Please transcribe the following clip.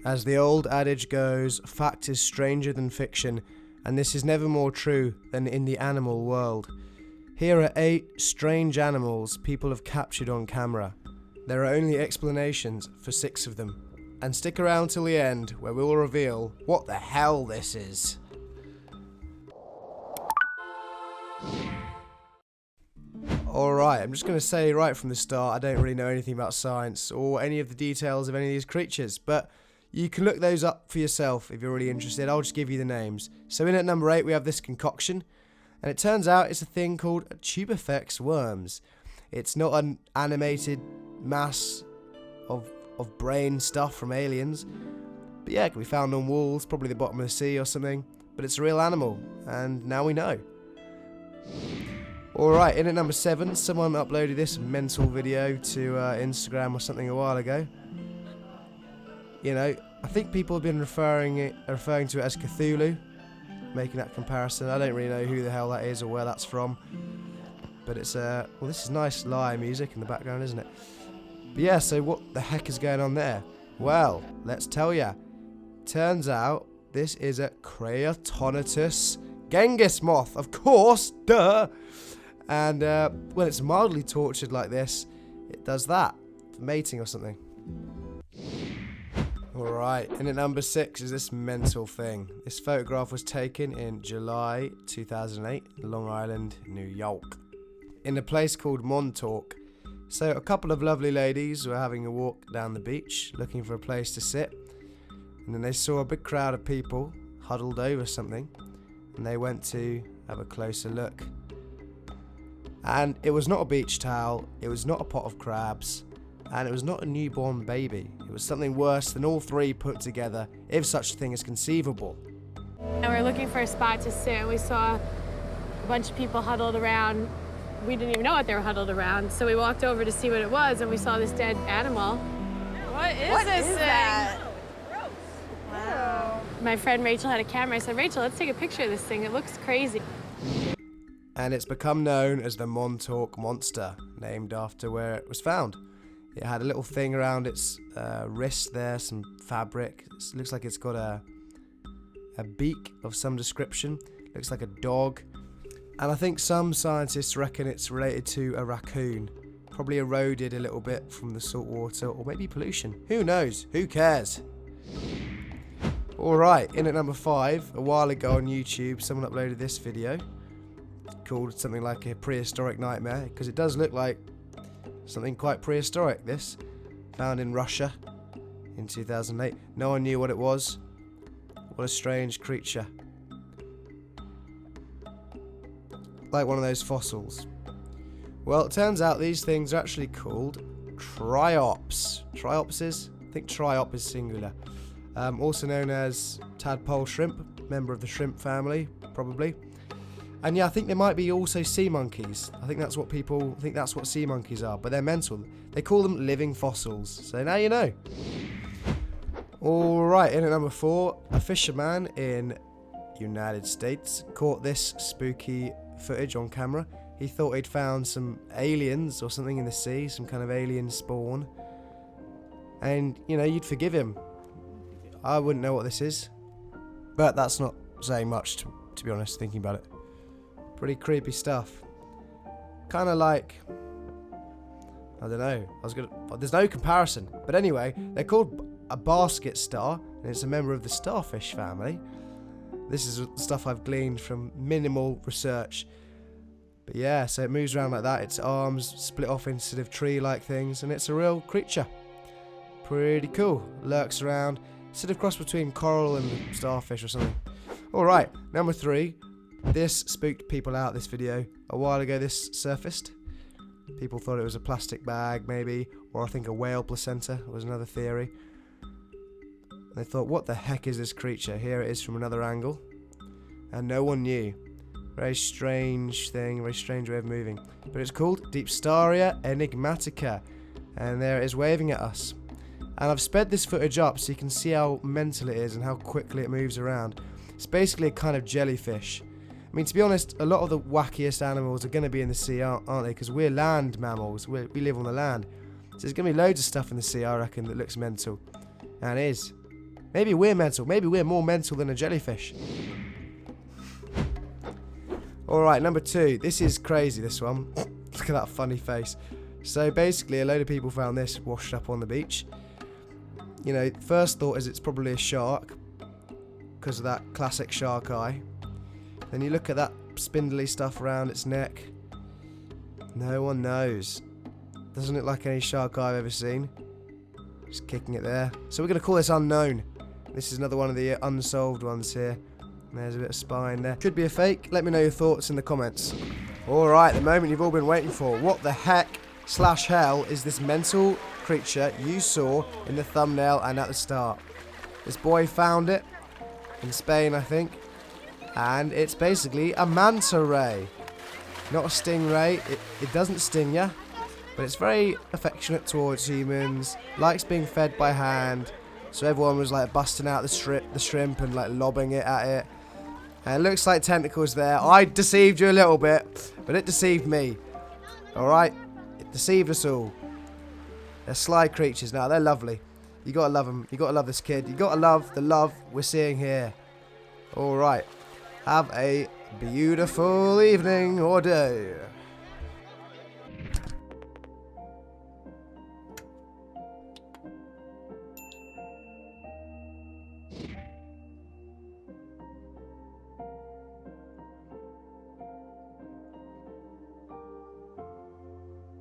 As the old adage goes, fact is stranger than fiction, and this is never more true than in the animal world. Here are 8 strange animals people have captured on camera. There are only explanations for 6 of them. And stick around till the end, where we'll reveal what the hell this is. Alright, I'm just going to say right from the start, I don't really know anything about science or any of the details of any of these creatures, but you can look those up for yourself if you're really interested. I'll just give you the names. So in at number 8 we have this concoction, and it turns out it's a thing called tubifex worms. It's not an animated mass of brain stuff from aliens, but yeah, it can be found on walls, probably the bottom of the sea or something, but it's a real animal, and now we know. Alright, in at number 7, someone uploaded this mental video to Instagram or something a while ago. You know, I think people have been referring to it as Cthulhu, making that comparison. I don't really know who the hell that is or where that's from, but it's well, this is nice lyre music in the background, isn't it? But yeah, so what the heck is going on there? Well, let's tell ya. Turns out this is a Creatonatus Genghis moth, of course, duh. And when it's mildly tortured like this, it does that for mating or something. Alright, in at number 6 is this mental thing. This photograph was taken in July 2008, Long Island, New York, in a place called Montauk. So a couple of lovely ladies were having a walk down the beach, looking for a place to sit, and then they saw a big crowd of people huddled over something, and they went to have a closer look. And it was not a beach towel, it was not a pot of crabs, and it was not a newborn baby. It was something worse than all 3 put together, if such a thing is conceivable. And we were looking for a spot to sit, and we saw a bunch of people huddled around. We didn't even know what they were huddled around, so we walked over to see what it was, and we saw this dead animal. What is this thing? That? Gross. Wow. My friend Rachel had a camera. I said, Rachel, let's take a picture of this thing. It looks crazy. And it's become known as the Montauk Monster, named after where it was found. It had a little thing around its wrist there, some fabric. It looks like it's got a beak of some description. Looks like a dog. And I think some scientists reckon it's related to a raccoon. Probably eroded a little bit from the salt water, or maybe pollution. Who knows? Who cares? Alright, in at number 5, a while ago on YouTube, someone uploaded this video called something like a prehistoric nightmare, because it does look like something quite prehistoric, this. Found in Russia in 2008. No one knew what it was. What a strange creature. Like one of those fossils. Well, it turns out these things are actually called triops. Triopses? I think triop is singular. Also known as tadpole shrimp, member of the shrimp family, probably. And yeah, I think they might be also sea monkeys. I think that's what people think, that's what sea monkeys are, but they're mental. They call them living fossils. So now you know. Alright, in at number 4, a fisherman in United States caught this spooky footage on camera. He thought he'd found some aliens or something in the sea, some kind of alien spawn. And, you know, you'd forgive him. I wouldn't know what this is. But that's not saying much, to be honest, thinking about it. Pretty creepy stuff. Kind of like, I don't know. There's no comparison. But anyway, they're called a basket star, and it's a member of the starfish family. This is stuff I've gleaned from minimal research. But yeah, so it moves around like that. Its arms split off into sort of tree-like things, and it's a real creature. Pretty cool. Lurks around. Sort of cross between coral and starfish or something. Alright, number 3. This spooked people out, this video. A while ago this surfaced. People thought it was a plastic bag, maybe. Or I think a whale placenta was another theory. And they thought, what the heck is this creature? Here it is from another angle. And no one knew. Very strange thing, very strange way of moving. But it's called Deepstaria enigmatica. And there it is waving at us. And I've sped this footage up so you can see how mental it is and how quickly it moves around. It's basically a kind of jellyfish. I mean, to be honest, a lot of the wackiest animals are going to be in the sea, aren't they? Because we're land mammals. We live on the land. So there's going to be loads of stuff in the sea, I reckon, that looks mental. And is. Maybe we're mental. Maybe we're more mental than a jellyfish. Alright, number 2. This is crazy, this one. Look at that funny face. So basically, a load of people found this washed up on the beach. You know, first thought is it's probably a shark, because of that classic shark eye. Then you look at that spindly stuff around its neck. No one knows. Doesn't look like any shark eye I've ever seen. Just kicking it there. So we're going to call this unknown. This is another one of the unsolved ones here. There's a bit of spine there. Could be a fake. Let me know your thoughts in the comments. Alright, the moment you've all been waiting for. What the heck / hell is this mental creature you saw in the thumbnail and at the start? This boy found it in Spain, I think. And it's basically a manta ray. Not a stingray. It doesn't sting ya. But it's very affectionate towards humans. Likes being fed by hand. So everyone was like busting out the shrimp and like lobbing it at it. And it looks like tentacles there. I deceived you a little bit, but it deceived me. Alright? It deceived us all. They're sly creatures now. They're lovely. You gotta love them. You gotta love this kid. You gotta love the love we're seeing here. Alright. Have a beautiful evening or day.